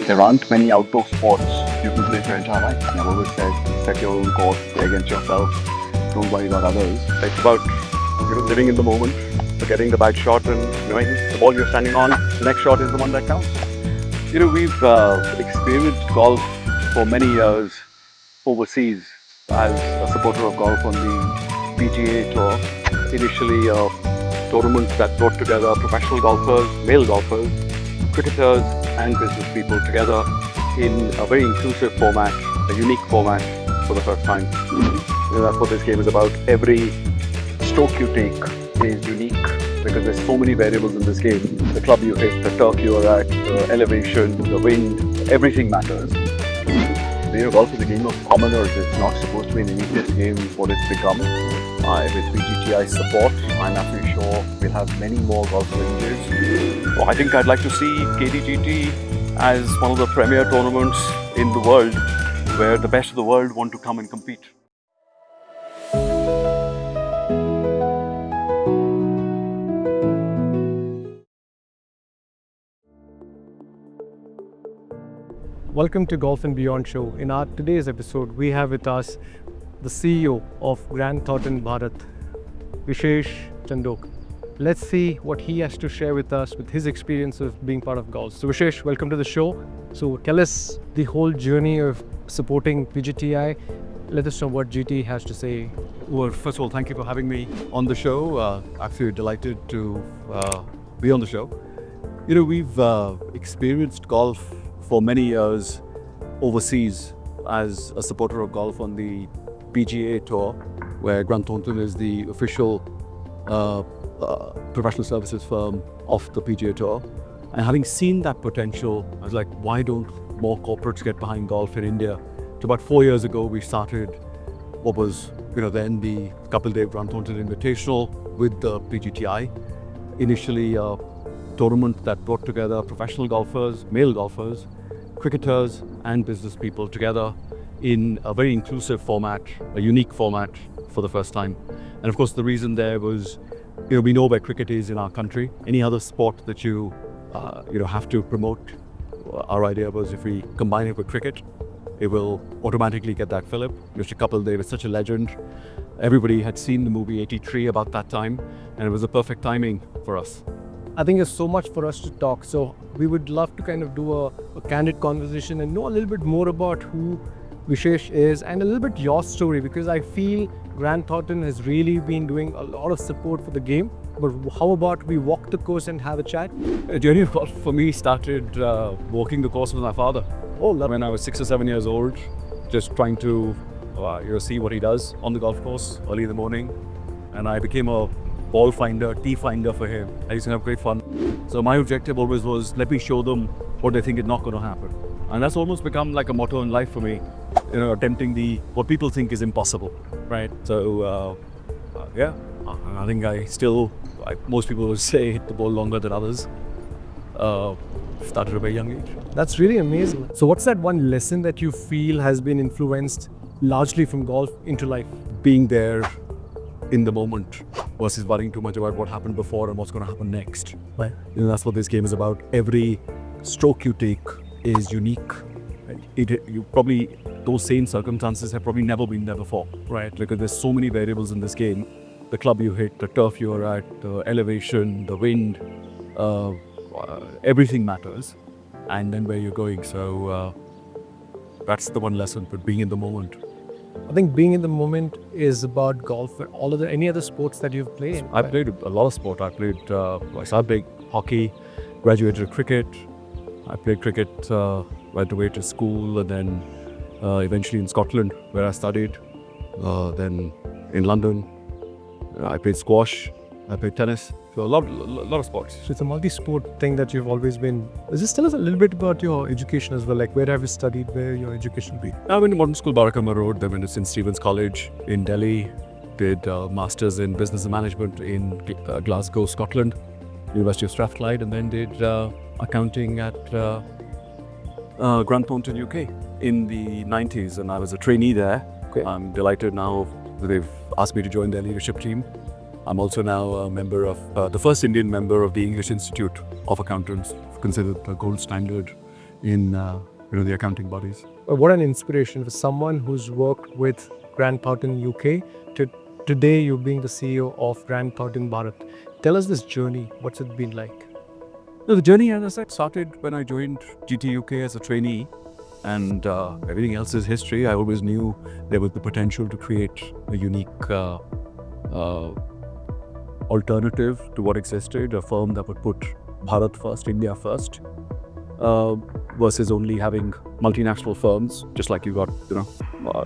There aren't many outdoor sports you can play for your entire life. I've always said, set your own course, play against yourself, don't worry about others. It's about living in the moment, forgetting the bad shot and knowing the ball you're standing on, the next shot is the one that counts. We've experienced golf for many years overseas as a supporter of golf on the PGA Tour. Initially a tournament that brought together professional golfers, male golfers, cricketers and business people together in a very inclusive format, a unique format for the first time. That's what this game is about. Every stroke you take is unique because there's so many variables in this game. The club you hit, the turf you are at, the elevation, the wind, everything matters. Golf is a game of commoners. It's not supposed to be an elitist game, what it's become. With PGTI support, I'm absolutely sure we'll have many more golf ranges. Well, I think I'd like to see KDGT as one of the premier tournaments in the world where the best of the world want to come and compete. Welcome to Golf and Beyond show. In our today's episode, we have with us the CEO of Grant Thornton Bharat, Vishesh Chandiok. Let's see what he has to share with us with his experience of being part of golf. So Vishesh, welcome to the show. So tell us the whole journey of supporting PGTI. Let us know what GT has to say. Well, first of all, thank you for having me on the show. Absolutely delighted to be on the show. We've experienced golf for many years overseas as a supporter of golf on the PGA Tour, where Grant Thornton is the official professional services firm of the PGA Tour. And having seen that potential, I was like, why don't more corporates get behind golf in India? So about 4 years ago, we started what was then the Couple Day Grant Thornton Invitational with the PGTI. Initially a tournament that brought together professional golfers, male golfers, cricketers and business people together in a very inclusive format, a unique format for the first time. And of course the reason there was, we know where cricket is in our country. Any other sport that you have to promote, our idea was if we combine it with cricket, it will automatically get that fillip. Mr. Kapil Dev is such a legend. Everybody had seen the movie 83 about that time, and it was a perfect timing for us. I think there's so much for us to talk. So we would love to kind of do a candid conversation and know a little bit more about who Vishesh is and a little bit your story, because I feel Grant Thornton has really been doing a lot of support for the game. But how about we walk the course and have a chat? A journey of golf for me started walking the course with my father. When I was 6 or 7 years old, just trying to see what he does on the golf course early in the morning. And I became a ball finder, tee finder for him. I used to have great fun. So my objective always was, let me show them what they think is not going to happen. And that's almost become like a motto in life for me, attempting what people think is impossible, right? So I think most people would say hit the ball longer than others. Started at a very young age. That's really amazing. So what's that one lesson that you feel has been influenced largely from golf into life? Being there in the moment versus worrying too much about what happened before and what's going to happen next. Right. That's what this game is about. Every stroke you take is unique. Those same circumstances have probably never been there before, right? Because there's so many variables in this game. The club you hit, the turf you are at, the elevation, the wind, everything matters. And then where you're going. So that's the one lesson, but being in the moment. I think being in the moment is about golf. Any other sports that you've played? I played a lot of sport. I played, I started hockey, graduated cricket. I played cricket, went away to school, and then eventually in Scotland, where I studied. Then in London, I played squash. I played tennis. So a lot of sports. So it's a multi-sport thing that you've always been. Just tell us a little bit about your education as well. Like where have you studied? Where your education been? I went to modern school, Barakama Road. Then went to St. Stephen's College in Delhi. Did masters in business and management in Glasgow, Scotland, University of Strathclyde, and then did accounting at Grant Thornton, UK in the 90s, and I was a trainee there. Okay. I'm delighted now that they've asked me to join their leadership team. I'm also now a member of the first Indian member of the English Institute of Accountants, considered the gold standard in the accounting bodies. What an inspiration for someone who's worked with Grant Thornton UK to today you being the CEO of Grant Thornton Bharat. Tell us this journey. What's it been like? So the journey, as I said, started when I joined GT UK as a trainee, and everything else is history. I always knew there was the potential to create a unique alternative to what existed, a firm that would put Bharat first, India first, versus only having multinational firms. Just like you got,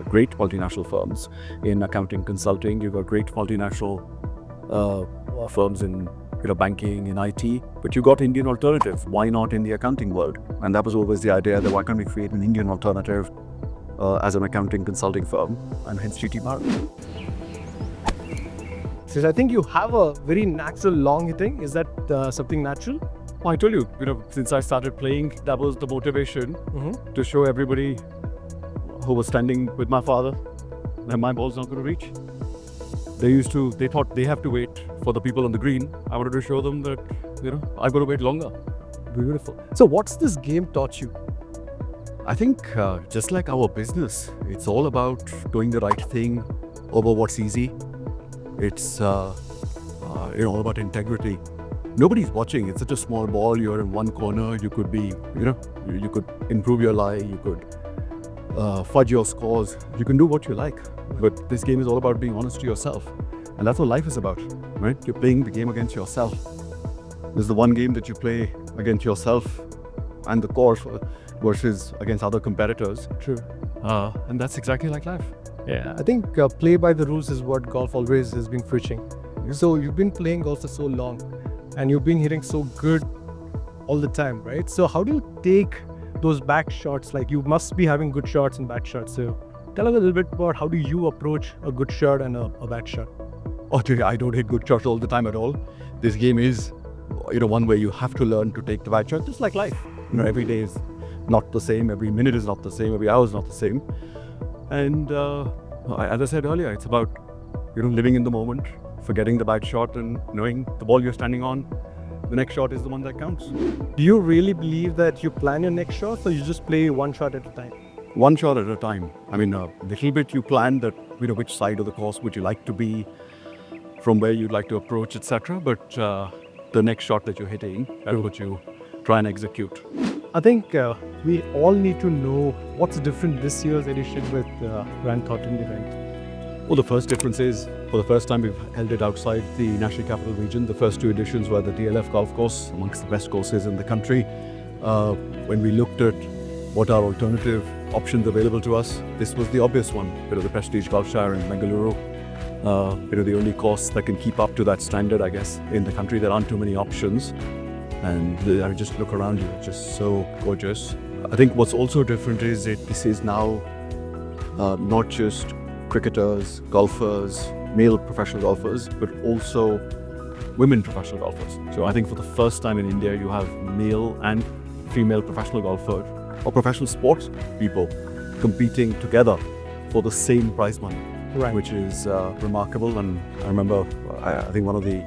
great multinational firms in accounting consulting, you got great multinational firms in banking, in IT, but you got Indian alternative. Why not in the accounting world? And that was always the idea, that why can't we create an Indian alternative as an accounting consulting firm, and hence GT Bharat. Since I think you have a very natural long hitting, is that something natural? Well, I told you, since I started playing, that was the motivation to show everybody who was standing with my father that my ball's not going to reach. They thought they have to wait for the people on the green. I wanted to show them that, I've got to wait longer. Beautiful. So what's this game taught you? I think just like our business, it's all about doing the right thing over what's easy. It's all about integrity. Nobody's watching. It's such a small ball. You're in one corner. You could be, you could improve your lie. You could fudge your scores. You can do what you like. But this game is all about being honest to yourself. And that's what life is about, right? You're playing the game against yourself. This is the one game that you play against yourself and the course versus against other competitors. True. And that's exactly like life. Yeah, I think play by the rules is what golf always has been preaching. So you've been playing golf for so long and you've been hitting so good all the time, right? So how do you take those back shots? Like, you must be having good shots and bad shots. So tell us a little bit about how do you approach a good shot and a bad shot? Oh, I don't hit good shots all the time at all. This game is, one where you have to learn to take the bad shot, just like life. Every day is not the same, every minute is not the same, every hour is not the same. And as I said earlier, it's about, living in the moment, forgetting the bad shot and knowing the ball you're standing on, the next shot is the one that counts. Do you really believe that you plan your next shot, or you just play one shot at a time? One shot at a time. I mean, a little bit you plan that, which side of the course would you like to be, from where you'd like to approach, etc. But the next shot that you're hitting, that's what you try and execute. I think we all need to know what's different this year's edition with Grant Thornton event. Well, the first difference is, for the first time, we've held it outside the National Capital Region. The first two editions were the DLF golf course, amongst the best courses in the country. When we looked at what are alternative options available to us, this was the obvious one. The Prestige Golf Shire in Bengaluru. The only course that can keep up to that standard, I guess, in the country. There aren't too many options. And I mean, just look around you, it's just so gorgeous. I think what's also different is this is now not just cricketers, golfers, male professional golfers, but also women professional golfers. So I think for the first time in India, you have male and female professional golfers or professional sports people competing together for the same prize money, Right. which is remarkable. And I remember, I think one of the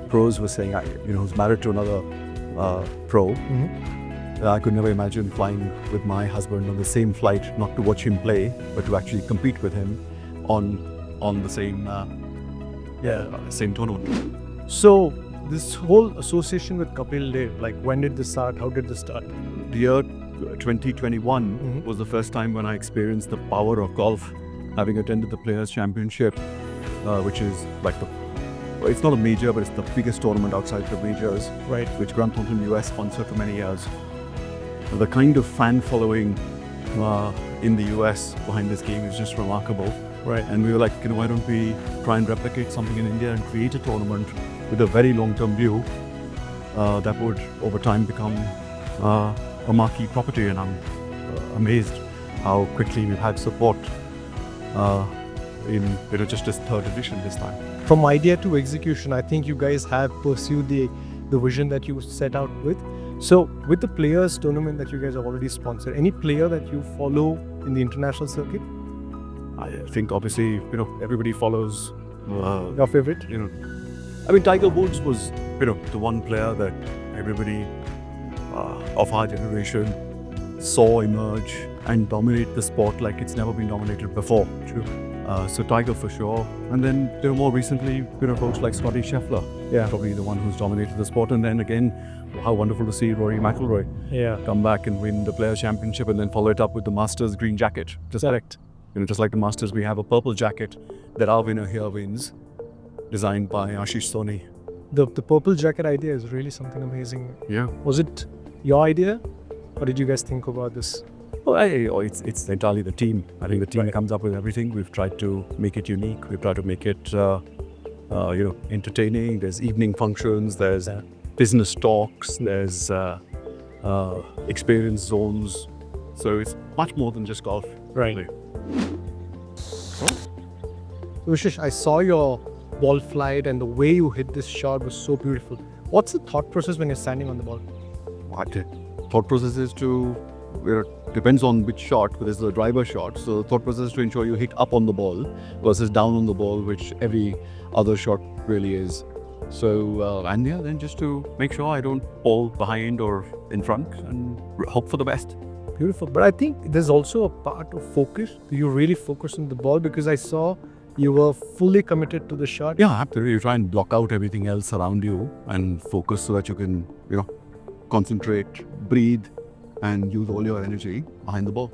pros was saying, who's married to another pro, I could never imagine flying with my husband on the same flight, not to watch him play, but to actually compete with him on the same same tournament. So this whole association with Kapil Dev, like, when did this start? How did this start? The year 2021 was the first time when I experienced the power of golf, having attended the Players' Championship, which is like it's not a major, but it's the biggest tournament outside the majors, Right. which Grant Thornton US sponsored for many years. The kind of fan following in the US behind this game is just remarkable. Right. And we were like, why don't we try and replicate something in India and create a tournament with a very long-term view that would over time become a marquee property. And I'm amazed how quickly we've had support in just this third edition this time. From idea to execution, I think you guys have pursued the vision that you set out with. So with the Players tournament that you guys have already sponsored, any player that you follow in the international circuit? I think obviously, everybody follows. Your favorite? I mean, Tiger Woods was, the one player that everybody of our generation saw emerge and dominate the sport like it's never been dominated before. True. So Tiger for sure. And then more recently, folks like Scotty Scheffler. Yeah. Probably the one who's dominated the sport. And then again, how wonderful to see Rory McIlroy come back and win the Players' Championship and then follow it up with the Masters green jacket. Correct. Just like the Masters, we have a purple jacket that our winner here wins, designed by Ashish Soni. The purple jacket idea is really something amazing. Yeah. Was it your idea, or did you guys think about this? Well, it's entirely the team. I think the team comes up with everything. We've tried to make it unique. We've tried to make it, entertaining. There's evening functions. There's business talks. There's experience zones. So it's much more than just golf. Right. Really. Vishesh, I saw your ball flight and the way you hit this shot was so beautiful. What's the thought process when you're standing on the ball? What thought process is to depends on which shot, but this is a driver shot. So the thought process is to ensure you hit up on the ball versus down on the ball, which every other shot really is. So then just to make sure I don't fall behind or in front and hope for the best. Beautiful. But I think there's also a part of focus. You really focus on the ball because I saw you were fully committed to the shot. Yeah, absolutely. You try and block out everything else around you and focus so that you can, concentrate, breathe, and use all your energy behind the ball.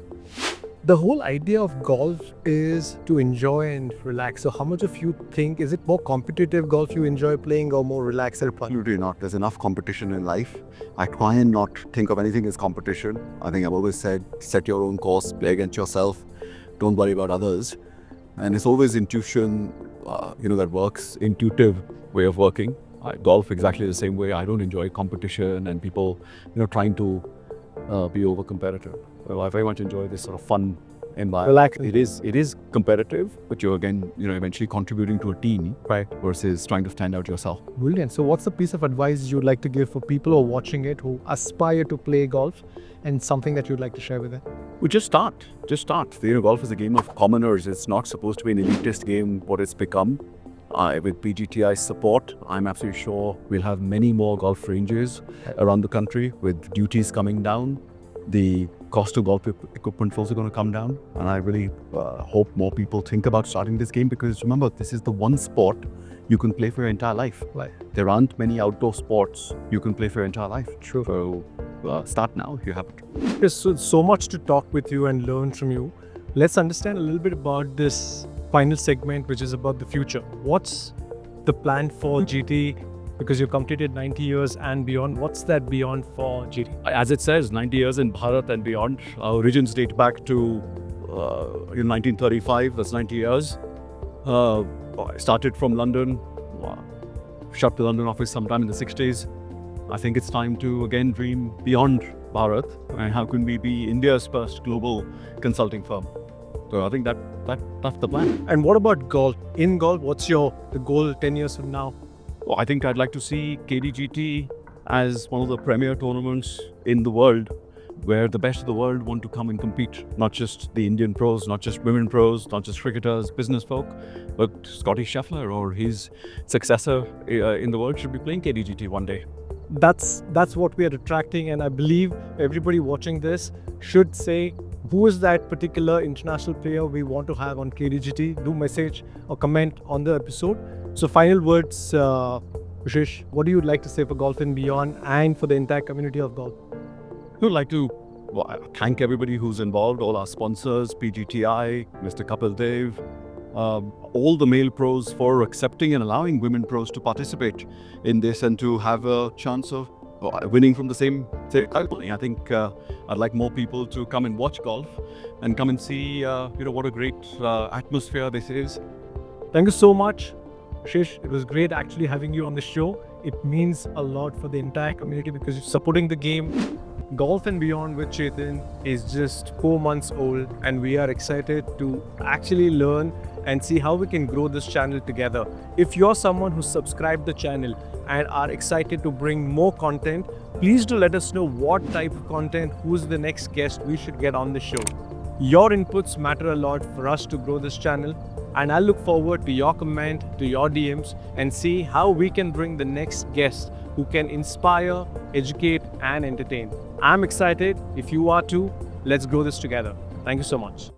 The whole idea of golf is to enjoy and relax. So how much of you think, is it more competitive golf you enjoy playing or more relaxed and fun? Absolutely not. There's enough competition in life. I try and not think of anything as competition. I think I've always said, set your own course, play against yourself. Don't worry about others. And it's always intuition, that works, intuitive way of working. Golf exactly the same way. I don't enjoy competition and people, trying to be over competitive. Well, I very much enjoy this sort of fun environment. Relaxing. It is competitive, but you're again, eventually contributing to a team, right? Versus trying to stand out yourself. Brilliant. So what's the piece of advice you'd like to give for people who are watching it, who aspire to play golf, and something that you'd like to share with them? Well, just start. Golf is a game of commoners. It's not supposed to be an elitist game, what it's become. With PGTI support, I'm absolutely sure we'll have many more golf ranges around the country with duties coming down. The cost of golf equipment is also going to come down. And I really hope more people think about starting this game because remember, this is the one sport you can play for your entire life. Right. There aren't many outdoor sports you can play for your entire life. True. So start now if you haven't. There's so much to talk with you and learn from you. Let's understand a little bit about this final segment, which is about the future. What's the plan for GT? Because you completed 90 years and beyond. What's that beyond for GT? As it says, 90 years in Bharat and beyond. Our origins date back to 1935. That's 90 years. I started from London, shut the London office sometime in the 60s. I think it's time to again dream beyond Bharat and how can we be India's first global consulting firm. So I think that's the plan. And what about golf? In golf, what's the goal 10 years from now? Well, I think I'd like to see KDGT as one of the premier tournaments in the world where the best of the world want to come and compete. Not just the Indian pros, not just women pros, not just cricketers, business folk, but Scotty Scheffler or his successor in the world should be playing KDGT one day. That's what we are attracting, and I believe everybody watching this should say, who is that particular international player we want to have on KDGT? Do message or comment on the episode. So final words, Vishesh, what do you like to say for Golf and Beyond and for the entire community of golf? I would like to thank everybody who's involved, all our sponsors, PGTI, Mr. Kapil Dev, all the male pros for accepting and allowing women pros to participate in this and to have a chance of winning from the same company. I think I'd like more people to come and watch golf and come and see what a great atmosphere this is. Thank you so much, Vishesh. It was great actually having you on the show. It means a lot for the entire community because you're supporting the game. Golf and Beyond with Chetan is just 4 months old, and we are excited to actually learn and see how we can grow this channel together. If you're someone who's subscribed the channel and are excited to bring more content, please do let us know what type of content, who's the next guest we should get on the show. Your inputs matter a lot for us to grow this channel. And I look forward to your comment, to your DMs, and see how we can bring the next guest who can inspire, educate, and entertain. I'm excited. If you are too, let's grow this together. Thank you so much.